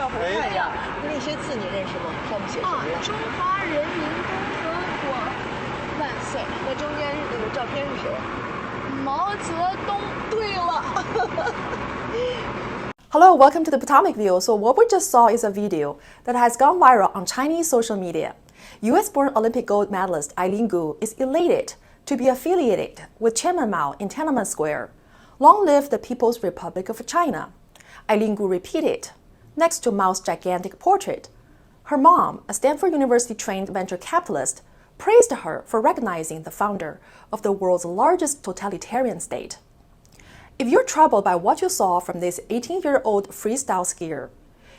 照回看一下，那些字你认识吗？上面写什么呀？中华人民共和国万岁。那中间那个照片是谁？毛泽东。对了。Hello, welcome to the Potomac View. So what we just saw is a video that has gone viral on Chinese social media. US-born Olympic gold medalist Eileen Gu is elated to be affiliated with Chairman Mao in Tiananmen Square. Long live the People's Republic of China. Eileen Gu repeated, next to Mao's gigantic portrait. Her mom, a Stanford University-trained venture capitalist, praised her for recognizing the founder of the world's largest totalitarian state. If you're troubled by what you saw from this 18-year-old freestyle skier,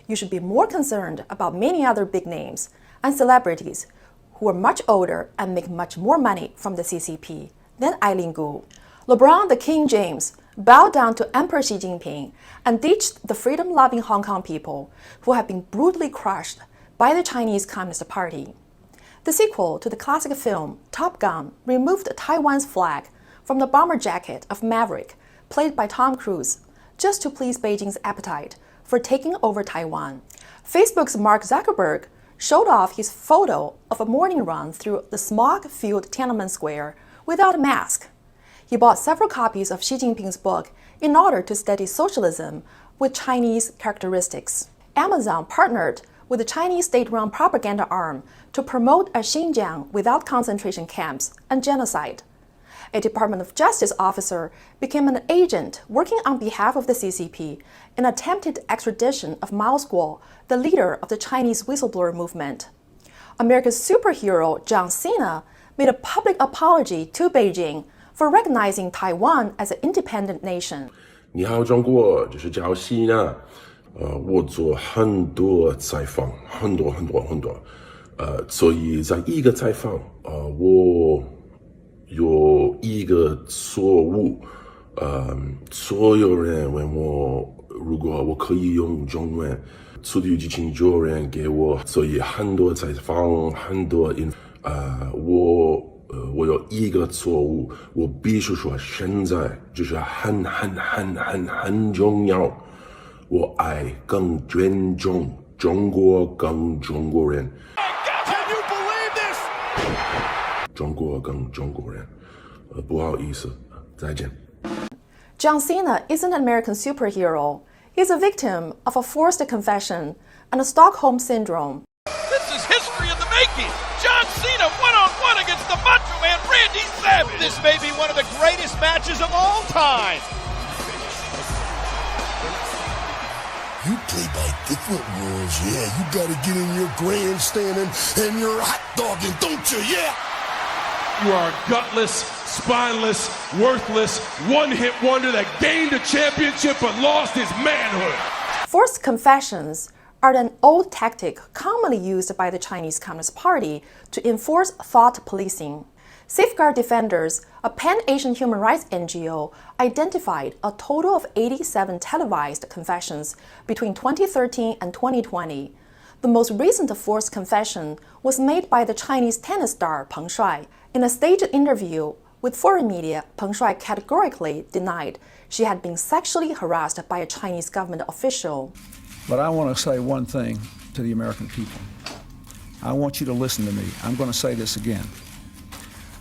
you should be more concerned about many other big names and celebrities who are much older and make much more money from the CCP than Eileen Gu. LeBron King James bowed down to Emperor Xi Jinping and ditched the freedom-loving Hong Kong people who have been brutally crushed by the Chinese Communist Party. The sequel to the classic film Top Gun removed Taiwan's flag from the bomber jacket of Maverick, played by Tom Cruise, just to please Beijing's appetite for taking over Taiwan. Facebook's Mark Zuckerberg showed off his photo of a morning run through the smog-filled Tiananmen Square without a mask. He bought several copies of Xi Jinping's book in order to study socialism with Chinese characteristics. Amazon partnered with the Chinese state-run propaganda arm to promote a Xinjiang without concentration camps and genocide. A Department of Justice officer became an agent working on behalf of the CCP in attempted extradition of Mao Guo, the leader of the Chinese whistleblower movement. America's superhero John Cena made a public apology to Beijing for recognizing Taiwan as an independent nation. 你好，中国，这是叫西呢。我做很多采访，很多，所以在一个采访，我有一个错误，所有人问我，如果我可以用中文，速度与激情有人给我，所以很多采访，很多我有一个错误，我必须说，现在就是很重要。我爱更尊重中国，更中国人。Can you believe this? 中国更中国人，不好意思，再见。John Cena isn't an American superhero. He's a victim of a forced confession and a Stockholm syndrome. This is history in the making. John Cena one-on-one against the macho man Randy Savage. This may be one of the greatest matches of all time. You play by different rules, yeah. You gotta get in your grandstanding and your hot dogging, don't you? Yeah. You are a gutless, spineless, worthless, one-hit wonder that gained a championship but lost his manhood. Forced confessions are an old tactic commonly used by the Chinese Communist Party to enforce thought policing. Safeguard Defenders, a pan-Asian human rights NGO, identified a total of 87 televised confessions between 2013 and 2020. The most recent forced confession was made by the Chinese tennis star Peng Shuai. In a staged interview with foreign media, Peng Shuai categorically denied she had been sexually harassed by a Chinese government official. But I want to say one thing to the American people. I want you to listen to me. I'm going to say this again.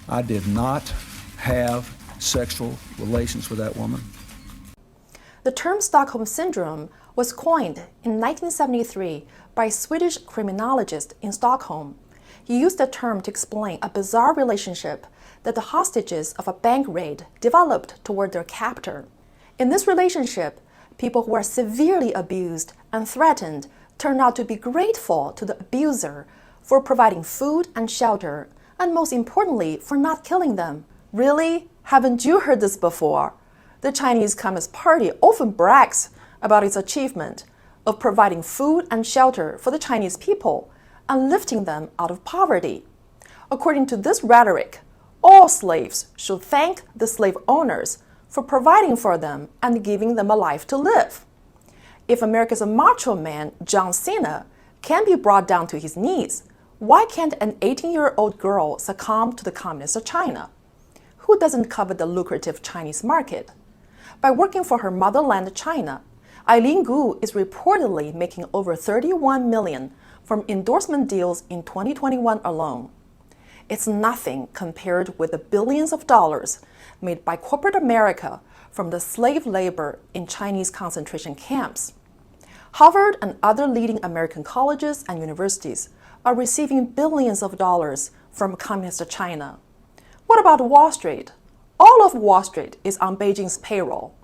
I did not have sexual relations with that woman. The term Stockholm Syndrome was coined in 1973 by a Swedish criminologist in Stockholm. He used the term to explain a bizarre relationship that the hostages of a bank raid developed toward their captor. In this relationship, people who are severely abused and threatened turned out to be grateful to the abuser for providing food and shelter, and most importantly, for not killing them. Really? Haven't you heard this before? The Chinese Communist Party often brags about its achievement of providing food and shelter for the Chinese people and lifting them out of poverty. According to this rhetoric, all slaves should thank the slave owners for providing for them and giving them a life to live. If America's macho man, John Cena, can be brought down to his knees, why can't an 18-year-old girl succumb to the communists of China? Who doesn't covet the lucrative Chinese market? By working for her motherland, China, Eileen Gu is reportedly making over $31 million from endorsement deals in 2021 alone. It's nothing compared with the billions of dollars made by corporate America from the slave labor in Chinese concentration camps. Harvard and other leading American colleges and universities are receiving billions of dollars from communist China. What about Wall Street? All of Wall Street is on Beijing's payroll.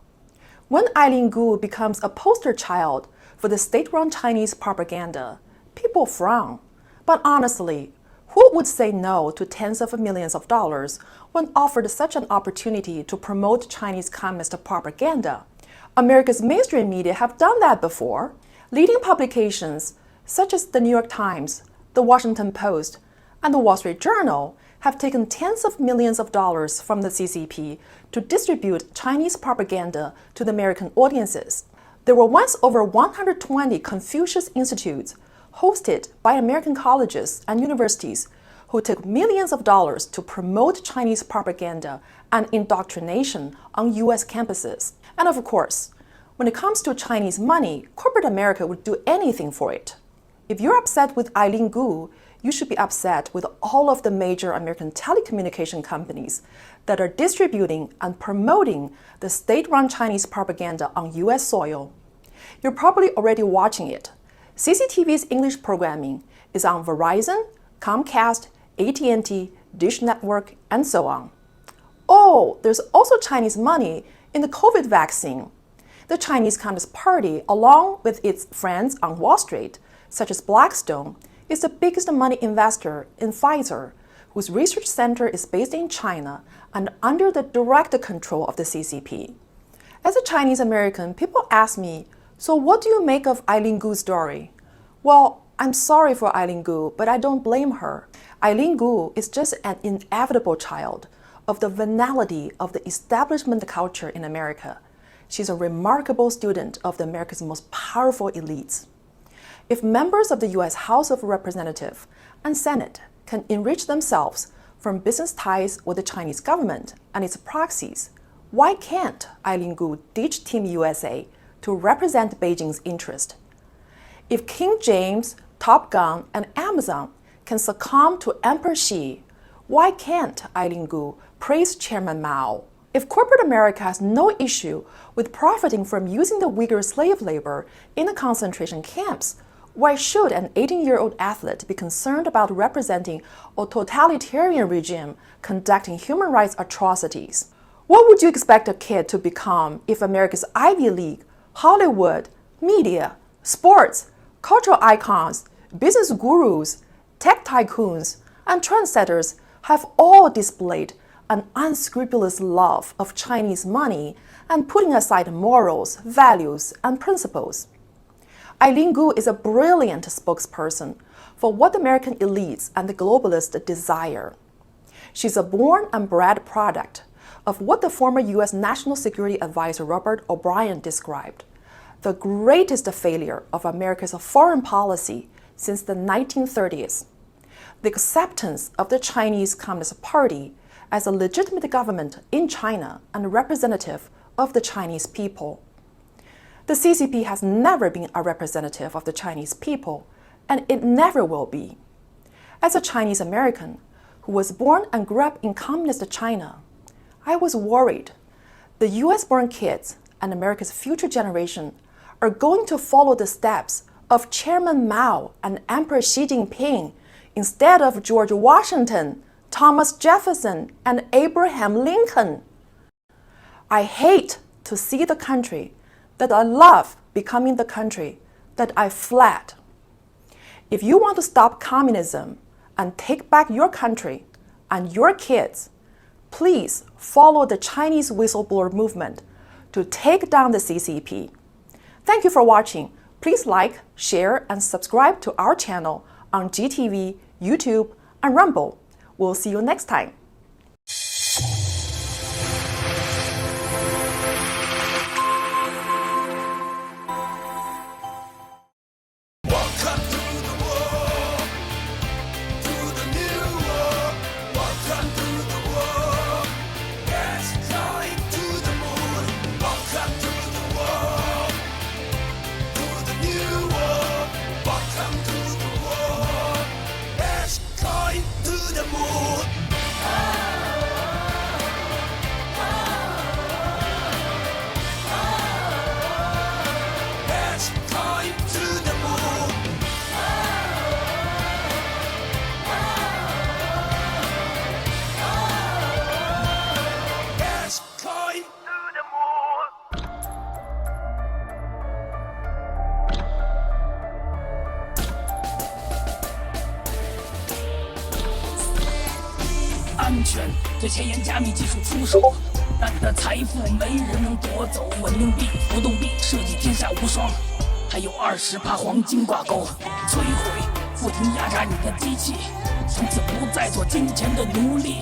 When Eileen Gu becomes a poster child for the state-run Chinese propaganda, people frown. But honestly, who would say no to tens of millions of dollars when offered such an opportunity to promote Chinese communist propaganda? America's mainstream media have done that before. Leading publications such as the New York Times, the Washington Post, and the Wall Street Journal have taken tens of millions of dollars from the CCP to distribute Chinese propaganda to the American audiences. There were once over 120 Confucius Institutes hosted by American colleges and universities who took millions of dollars to promote Chinese propaganda and indoctrination on U.S. campuses. And of course, when it comes to Chinese money, corporate America would do anything for it. If you're upset with Eileen Gu, you should be upset with all of the major American telecommunication companies that are distributing and promoting the state-run Chinese propaganda on U.S. soil. You're probably already watching it. CCTV's English programming is on Verizon, Comcast, AT&T, Dish Network, and so on. Oh, there's also Chinese money in the COVID vaccine. The Chinese Communist Party, along with its friends on Wall Street, such as Blackstone, is the biggest money investor in Pfizer, whose research center is based in China and under the direct control of the CCP. As a Chinese American, people ask me, so what do you make of Eileen Gu's story? Well, I'm sorry for Eileen Gu, but I don't blame her. Eileen Gu is just an inevitable child of the venality of the establishment culture in America. She's a remarkable student of America's most powerful elites. If members of the U.S. House of Representatives and Senate can enrich themselves from business ties with the Chinese government and its proxies, why can't Eileen Gu ditch Team USA to represent Beijing's interest? If King James, Top Gun, and Amazon can succumb to Emperor Xi, why can't Eileen Gu praise Chairman Mao? If corporate America has no issue with profiting from using the Uyghur slave labor in the concentration camps, why should an 18-year-old athlete be concerned about representing a totalitarian regime conducting human rights atrocities? What would you expect a kid to become if America's Ivy League, Hollywood, media, sports, cultural icons, business gurus, tech tycoons, and trendsetters have all displayed an unscrupulous love of Chinese money and putting aside morals, values, and principles? Eileen Gu is a brilliant spokesperson for what the American elites and the globalists desire. She's a born and bred product of what the former U.S. National Security Advisor Robert O'Brien described, the greatest failure of America's foreign policy since the 1930s, the acceptance of the Chinese Communist Party as a legitimate government in China and representative of the Chinese people. The CCP has never been a representative of the Chinese people, and it never will be. As a Chinese American who was born and grew up in communist China, I was worried the US-born kids and America's future generation are going to follow the steps of Chairman Mao and Emperor Xi Jinping instead of George Washington, Thomas Jefferson, and Abraham Lincoln. I hate to see the country that I love becoming the country that I fled. If you want to stop communism and take back your country and your kids, please follow the Chinese whistleblower movement to take down the CCP. Thank you for watching. Please like, share, and subscribe to our channel on GTV, YouTube, and Rumble. We'll see you next time. 强权，对前沿加密技术出手，那你的财富没人能夺走。稳定币、浮动币设计天下无双，还有20%黄金挂钩，摧毁不停压榨你的机器，从此不再做金钱的奴隶。